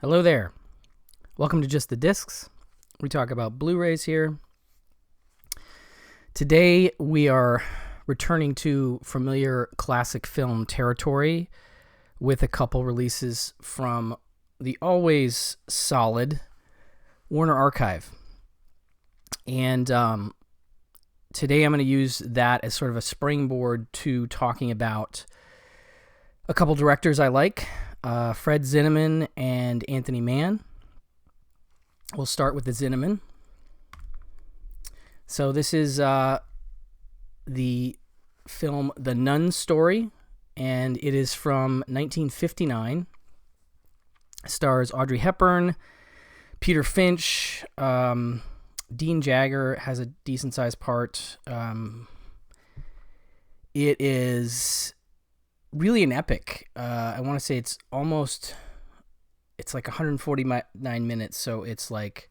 Hello there. Welcome to Just the Discs. We talk about Blu-rays here. Today we are returning to familiar classic film territory with a couple releases from the always solid Warner Archive. And today I'm going to use that as sort of a springboard to talking about a couple directors I like. Fred Zinnemann and Anthony Mann. We'll start with the Zinnemann. So this is the film The Nun's Story, and it is from 1959. Stars Audrey Hepburn, Peter Finch, Dean Jagger has a decent-sized part. It is really an epic. I want to say it's like 149 minutes, so it's like,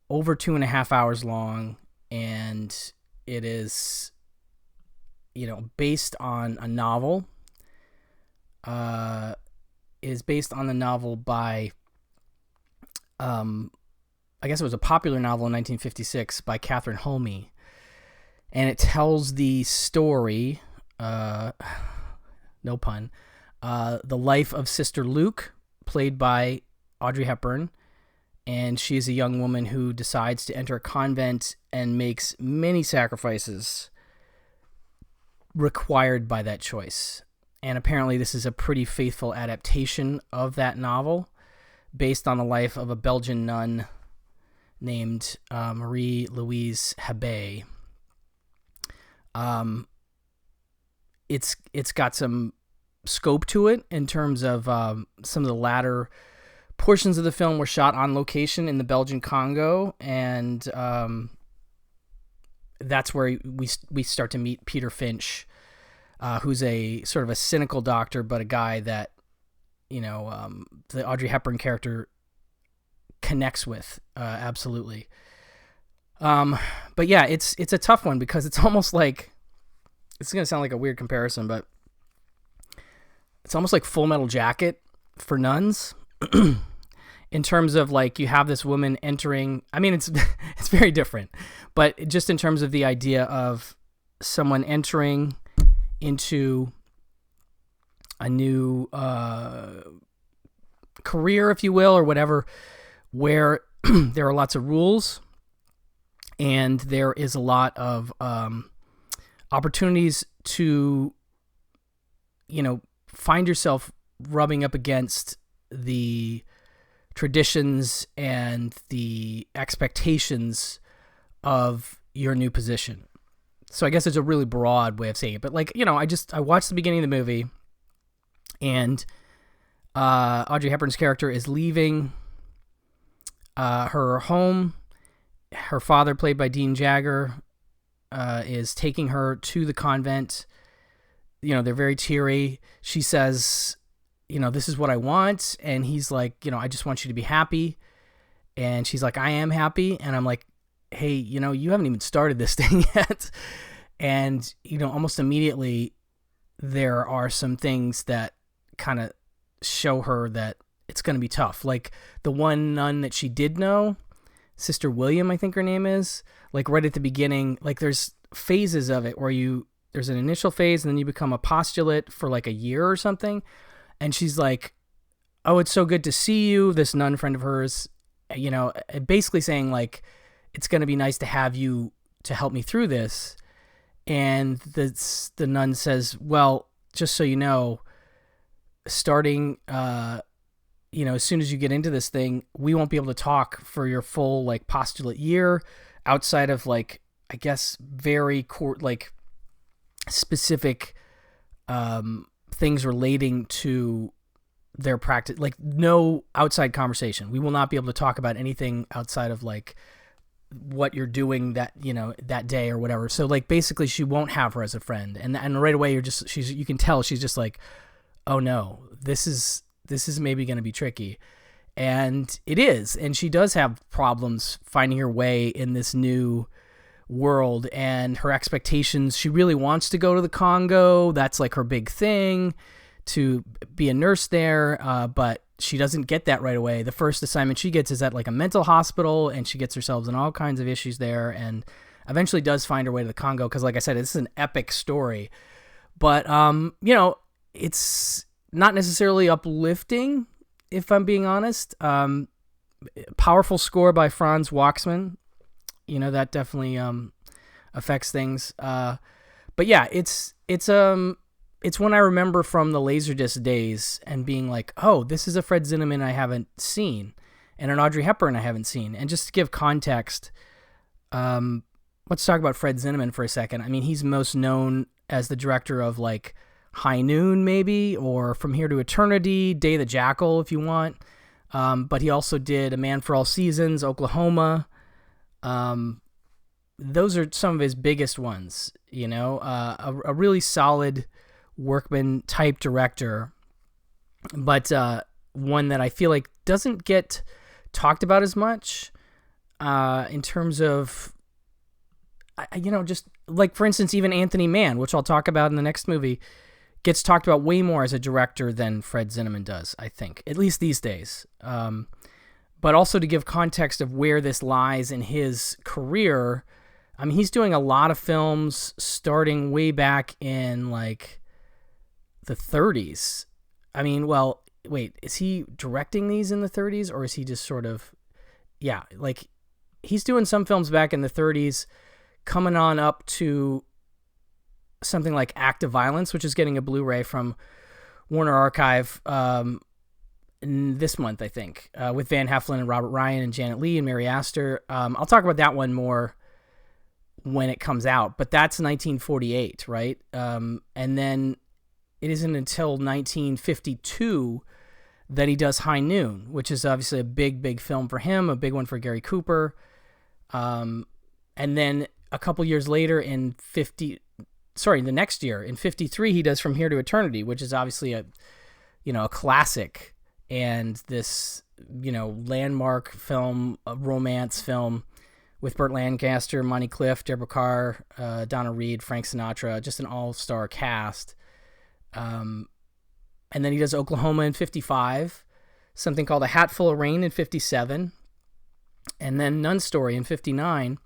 over 2.5 hours long, and it is, based on a novel. It is based on the novel by, I guess it was a popular novel in 1956 by Catherine Homey, and it tells the story, no pun, the life of Sister Luke, played by Audrey Hepburn, and she is a young woman who decides to enter a convent and makes many sacrifices required by that choice. And apparently this is a pretty faithful adaptation of that novel, based on the life of a Belgian nun named Marie-Louise Habet. It's got some scope to it in terms of some of the latter portions of the film were shot on location in the Belgian Congo, and that's where we start to meet Peter Finch, who's a sort of a cynical doctor, but a guy that the Audrey Hepburn character connects with absolutely. But yeah, it's a tough one because it's almost like, it's going to sound like a weird comparison, but it's almost like Full Metal Jacket for nuns in terms of, like, you have this woman entering, I mean, it's very different, but just in terms of the idea of someone entering into a new career, if you will, or whatever, where there are lots of rules and there is a lot of opportunities to, find yourself rubbing up against the traditions and the expectations of your new position. So I guess it's a really broad way of saying it, but I watched the beginning of the movie, and Audrey Hepburn's character is leaving her home. Her father, played by Dean Jagger, is taking her to the convent. They're very teary. She says, this is what I want. And he's like, I just want you to be happy. And she's like, I am happy. And I'm like, hey, you haven't even started this thing yet. And, almost immediately there are some things that kind of show her that it's going to be tough. Like the one nun that she did know, Sister William, I think her name is, like right at the beginning, like there's phases of it where there's an initial phase and then you become a postulate for like a year or something. And she's like, oh, it's so good to see you. This nun friend of hers, basically saying like, it's going to be nice to have you to help me through this. And the nun says, well, just so you know, starting, as soon as you get into this thing, we won't be able to talk for your full like postulate year, outside of like, I guess, very specific things relating to their practice, like no outside conversation. We will not be able to talk about anything outside of like what you're doing that day or whatever. So like basically she won't have her as a friend, and right away you can tell she's just like, oh no, this is maybe going to be tricky. And it is, and she does have problems finding her way in this new world, and her expectations, she really wants to go to the Congo. That's like her big thing. to be a nurse there, but she doesn't get that right away. The first assignment she gets is at like a mental hospital, and she gets herself in all kinds of issues there, and eventually does find her way to the Congo because, like I said, this is an epic story. But, it's not necessarily uplifting, if I'm being honest. Powerful score by Franz Waxman. That definitely affects things. But yeah, it's one I remember from the Laserdisc days and being like, oh, this is a Fred Zinnemann I haven't seen, and an Audrey Hepburn I haven't seen. And just to give context, let's talk about Fred Zinnemann for a second. I mean, he's most known as the director of like High Noon, maybe, or From Here to Eternity, Day of the Jackal, if you want. But he also did A Man for All Seasons, Oklahoma. Those are some of his biggest ones, a really solid workman type director, but one that I feel like doesn't get talked about as much in terms of, just like, for instance, even Anthony Mann, which I'll talk about in the next movie, gets talked about way more as a director than Fred Zinnemann does, I think, at least these days. But also to give context of where this lies in his career, I mean, he's doing a lot of films starting way back in, like, the 30s. I mean, well, wait, is he directing these in the 30s, or is he just sort of, yeah, like, he's doing some films back in the 30s, coming on up to something like Act of Violence, which is getting a Blu-ray from Warner Archive this month, I think, with Van Heflin and Robert Ryan and Janet Leigh and Mary Astor. I'll talk about that one more when it comes out, but that's 1948, right? And then it isn't until 1952 that he does High Noon, which is obviously a big, big film for him, a big one for Gary Cooper. And then a couple years later the next year, in 53, he does From Here to Eternity, which is obviously a classic, and this, landmark film, a romance film with Burt Lancaster, Monty Clift, Deborah Carr, Donna Reed, Frank Sinatra, just an all-star cast. And then he does Oklahoma in 55, something called A Hatful of Rain in 57, and then Nun's Story in 59.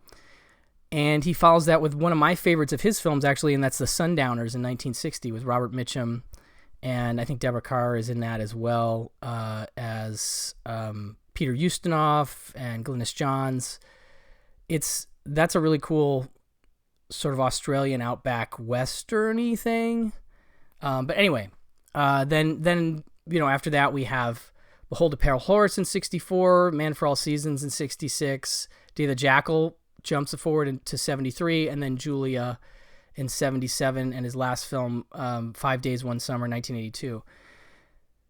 And he follows that with one of my favorites of his films, actually, and that's The Sundowners in 1960 with Robert Mitchum. And I think Deborah Carr is in that as well, as Peter Ustinov and Glynis Johns. That's a really cool sort of Australian outback western-y thing. But anyway, then after that we have Behold a Pale Horse in 64, Man for All Seasons in 66, Day of the Jackal jumps forward into 73, and then Julia in 77, and his last film, 5 Days, One Summer, 1982.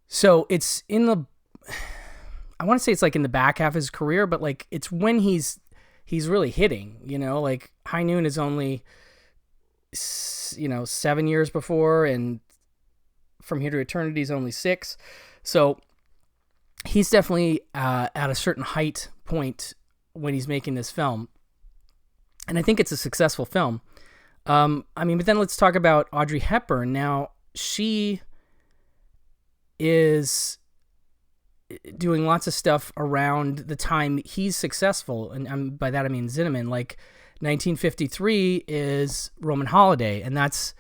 So it's I want to say it's like in the back half of his career, but like it's when he's really hitting, like High Noon is only, 7 years before, and From Here to Eternity is only 6. So he's definitely at a certain height point when he's making this film. And I think it's a successful film. But then let's talk about Audrey Hepburn. Now, she is doing lots of stuff around the time he's successful, and by that I mean Zinnemann. Like 1953 is Roman Holiday, and that's,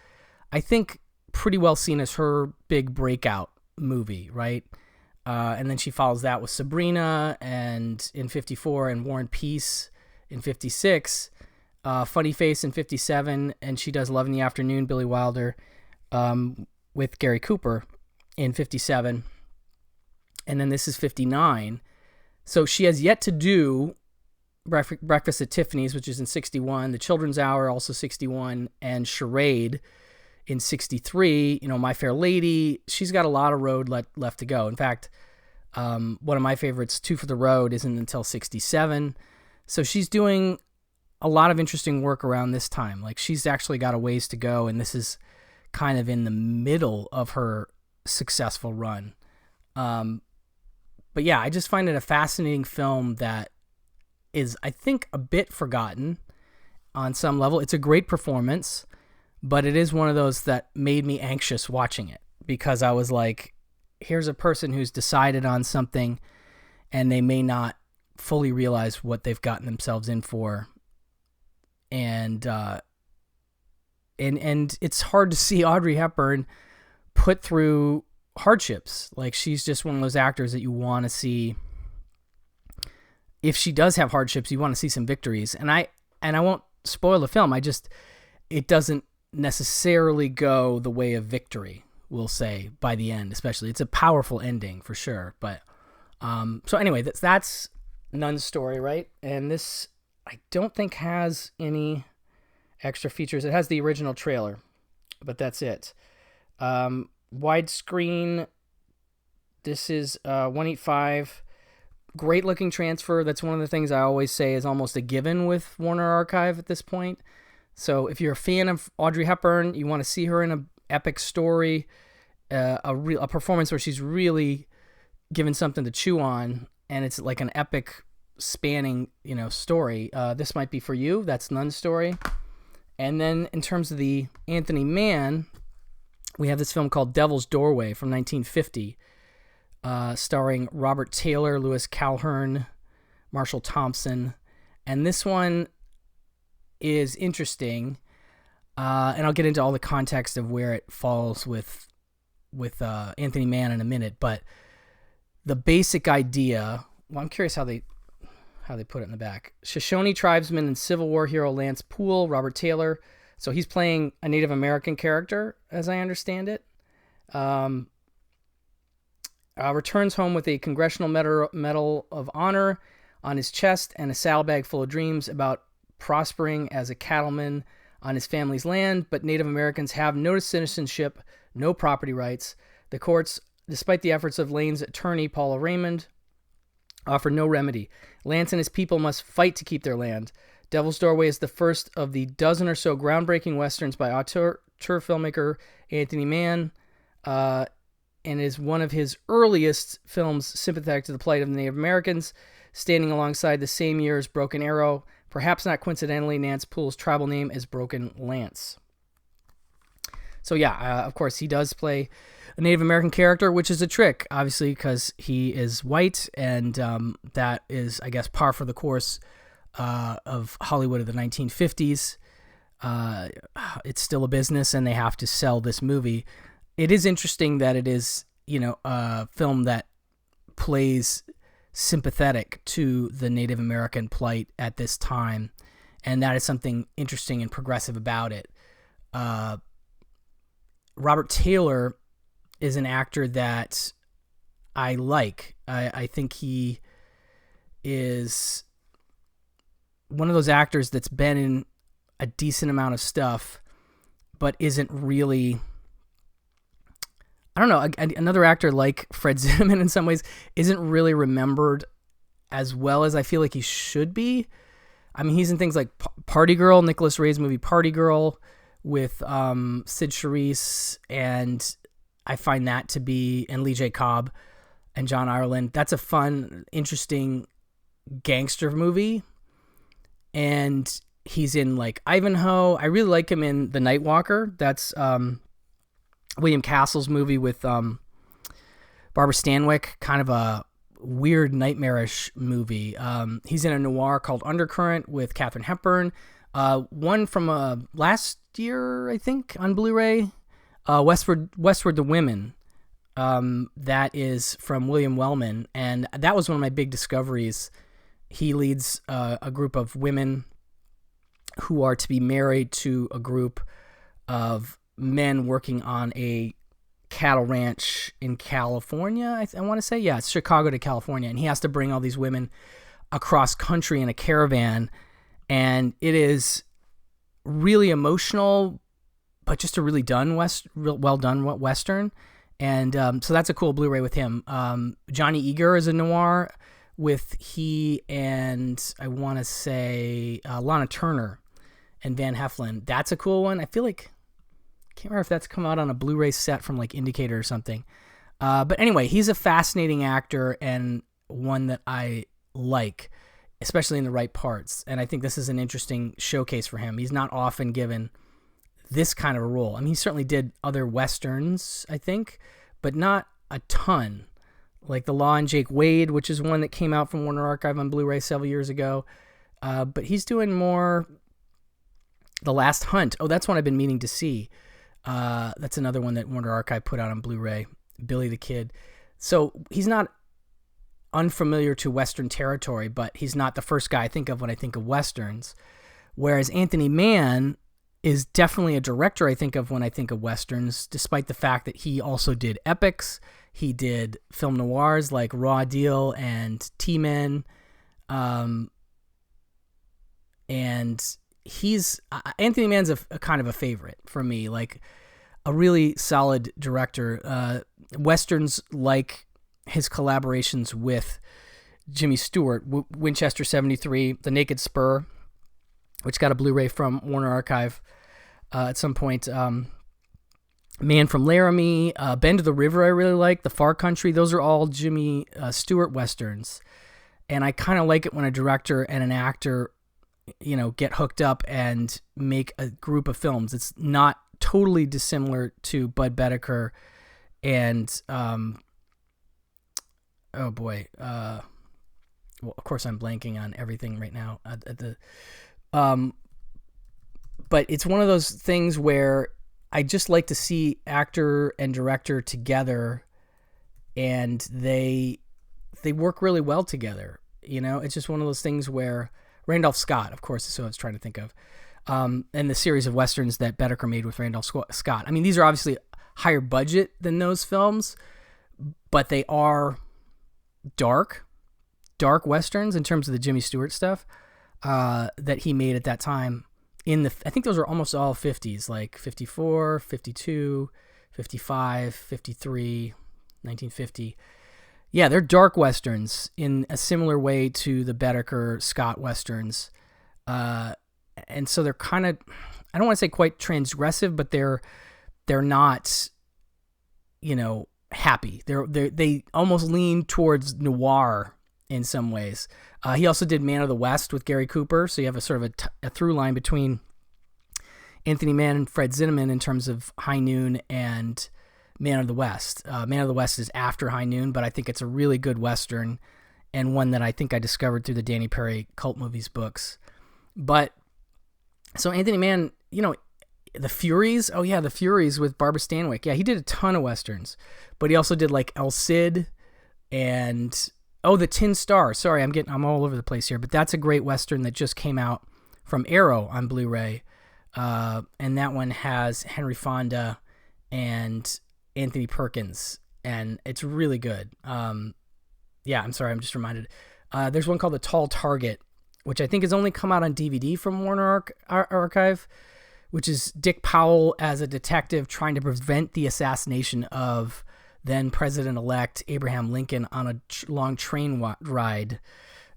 I think, pretty well seen as her big breakout movie, right? And then she follows that with Sabrina, and in 54, and War and Peace in 56. Funny Face in 57, and she does Love in the Afternoon, Billy Wilder, with Gary Cooper in 57. And then this is 59. So she has yet to do Breakfast at Tiffany's, which is in 61, The Children's Hour, also 61, and Charade in 63. My Fair Lady. She's got a lot of road left to go. In fact, one of my favorites, Two for the Road, isn't until 67. So she's doing a lot of interesting work around this time. Like, she's actually got a ways to go, and this is kind of in the middle of her successful run. But yeah, I just find it a fascinating film that is, I think, a bit forgotten on some level. It's a great performance, but it is one of those that made me anxious watching it because I was like, here's a person who's decided on something and they may not fully realize what they've gotten themselves in for. And it's hard to see Audrey Hepburn put through hardships. Like, she's just one of those actors that you want to see. If she does have hardships, you want to see some victories. And I won't spoil the film. It doesn't necessarily go the way of victory, we'll say, by the end. Especially, it's a powerful ending for sure. But so anyway, that's Nun's story, right? And this, I don't think, has any extra features. It has the original trailer, but that's it. Widescreen. This is 185. Great looking transfer. That's one of the things I always say is almost a given with Warner Archive at this point. So if you're a fan of Audrey Hepburn, you want to see her in an epic story, a performance where she's really given something to chew on, and it's like an epic spanning, story. This might be for you. That's Nun's story. And then in terms of the Anthony Mann, we have this film called Devil's Doorway from 1950, starring Robert Taylor, Lewis Calhern, Marshall Thompson. And this one is interesting, and I'll get into all the context of where it falls with Anthony Mann in a minute. But the basic idea, well, I'm curious how they put it in the back. Shoshone tribesman and Civil War hero Lance Poole, Robert Taylor. So he's playing a Native American character, as I understand it. Returns home with a Congressional Medal of Honor on his chest and a saddlebag full of dreams about prospering as a cattleman on his family's land, but Native Americans have no citizenship, no property rights. The courts, despite the efforts of Lane's attorney, Paula Raymond, offer no remedy. Lance and his people must fight to keep their land. Devil's Doorway is the first of the dozen or so groundbreaking westerns by auteur filmmaker Anthony Mann, and is one of his earliest films sympathetic to the plight of the Native Americans, standing alongside the same year as Broken Arrow. Perhaps not coincidentally, Lance Poole's tribal name is Broken Lance. So yeah, of course, he does play a Native American character, which is a trick, obviously, because he is white, and that is, I guess, par for the course of Hollywood of the 1950s. It's still a business, and they have to sell this movie. It is interesting that it is, a film that plays sympathetic to the Native American plight at this time, and that is something interesting and progressive about it. Robert Taylor is an actor that I like. I think he is one of those actors that's been in a decent amount of stuff, but isn't really... I don't know, another actor like Fred Zinnemann in some ways isn't really remembered as well as I feel like he should be. I mean, he's in things like Party Girl, Nicholas Ray's movie Party Girl with Sid Charisse, and I find that to be, and Lee J. Cobb and John Ireland. That's a fun, interesting gangster movie. And he's in like Ivanhoe. I really like him in The Night Walker. That's William Castle's movie with Barbara Stanwyck, kind of a weird, nightmarish movie. He's in a noir called Undercurrent with Katharine Hepburn. One from last year, I think, on Blu-ray. Westward the Women. That is from William Wellman, and that was one of my big discoveries. He leads a group of women who are to be married to a group of men working on a cattle ranch in California. I want to say, yeah, it's Chicago to California, and he has to bring all these women across country in a caravan, and it is really emotional, but just a really well done Western. And so that's a cool Blu-ray with him. Johnny Eager is a noir with he and I want to say Lana Turner and Van Heflin. That's a cool one. I feel like, can't remember if that's come out on a Blu-ray set from like Indicator or something. But anyway, he's a fascinating actor and one that I like, especially in the right parts. And I think this is an interesting showcase for him. He's not often given this kind of a role. I mean, he certainly did other Westerns, I think, but not a ton. Like The Law and Jake Wade, which is one that came out from Warner Archive on Blu-ray several years ago. But he's doing more. The Last Hunt. Oh, that's one I've been meaning to see. That's another one that Warner Archive put out on Blu-ray. Billy the Kid. So he's not unfamiliar to Western territory, but he's not the first guy I think of when I think of Westerns. Whereas Anthony Mann is definitely a director I think of when I think of Westerns, despite the fact that he also did epics. He did film noirs like Raw Deal and T-Men. And he's Anthony Mann's a kind of a favorite for me, like a really solid director. Westerns like his collaborations with Jimmy Stewart, Winchester 73, The Naked Spur, which got a Blu-ray from Warner Archive at some point. Man from Laramie, Bend of the River I really like, The Far Country. Those are all Jimmy Stewart Westerns. And I kind of like it when a director and an actor, get hooked up and make a group of films. It's not totally dissimilar to Bud Boetticher and, oh boy. Well, of course I'm blanking on everything right now. But it's one of those things where I just like to see actor and director together, and they work really well together. It's just one of those things where Randolph Scott, of course, is who I was trying to think of, and the series of Westerns that Boetticher made with Randolph Scott. I mean, these are obviously higher budget than those films, but they are dark Westerns in terms of the Jimmy Stewart stuff that he made at that time. I think those are almost all 50s, like 54, 52, 55, 53, 1950. Yeah, they're dark Westerns in a similar way to the Boetticher Scott Westerns. And so they're kind of, I don't want to say quite transgressive, but they're not, happy. They almost lean towards noir in some ways. He also did Man of the West with Gary Cooper, so you have a sort of a through line between Anthony Mann and Fred Zinnemann in terms of High Noon and Man of the West. Man of the West is after High Noon, but I think it's a really good Western and one that I think I discovered through the Danny Perry Cult Movies books. But so Anthony Mann, The Furies. Oh yeah, The Furies with Barbara Stanwyck. Yeah, he did a ton of Westerns, but he also did like El Cid and The Tin Star. Sorry, I'm all over the place here, but that's a great Western that just came out from Arrow on Blu-ray. And that one has Henry Fonda and Anthony Perkins, and it's really good. Yeah, I'm sorry, I'm just reminded. There's one called The Tall Target, which I think has only come out on DVD from Warner Archive, which is Dick Powell as a detective trying to prevent the assassination of then President-elect Abraham Lincoln on a long train ride.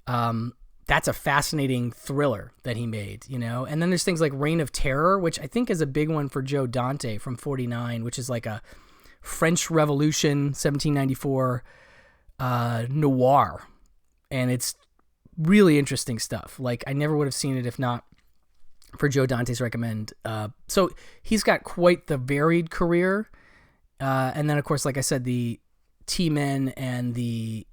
That's a fascinating thriller that he made, And then there's things like Reign of Terror, which I think is a big one for Joe Dante from 49, which is like a French Revolution, 1794 noir. And it's really interesting stuff. Like, I never would have seen it if not for Joe Dante's recommend. So he's got quite the varied career. And then, of course, like I said, the T-Men and the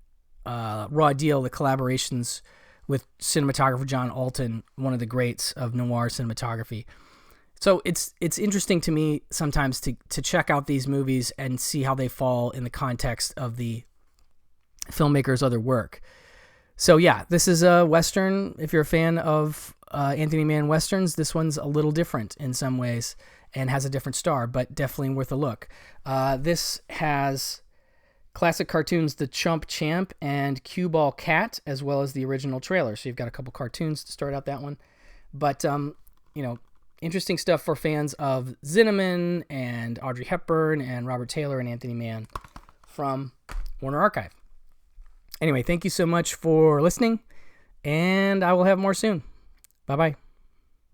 Raw Deal, the collaborations with cinematographer John Alton, one of the greats of noir cinematography. So it's interesting to me sometimes to check out these movies and see how they fall in the context of the filmmaker's other work. So yeah, this is a Western. If you're a fan of Anthony Mann Westerns, this one's a little different in some ways and has a different star, but definitely worth a look. This has classic cartoons The Chump Champ and Cue Ball Cat, as well as the original trailer. So you've got a couple cartoons to start out that one. But, interesting stuff for fans of Zinnemann and Audrey Hepburn and Robert Taylor and Anthony Mann from Warner Archive. Anyway, thank you so much for listening, and I will have more soon. Bye-bye.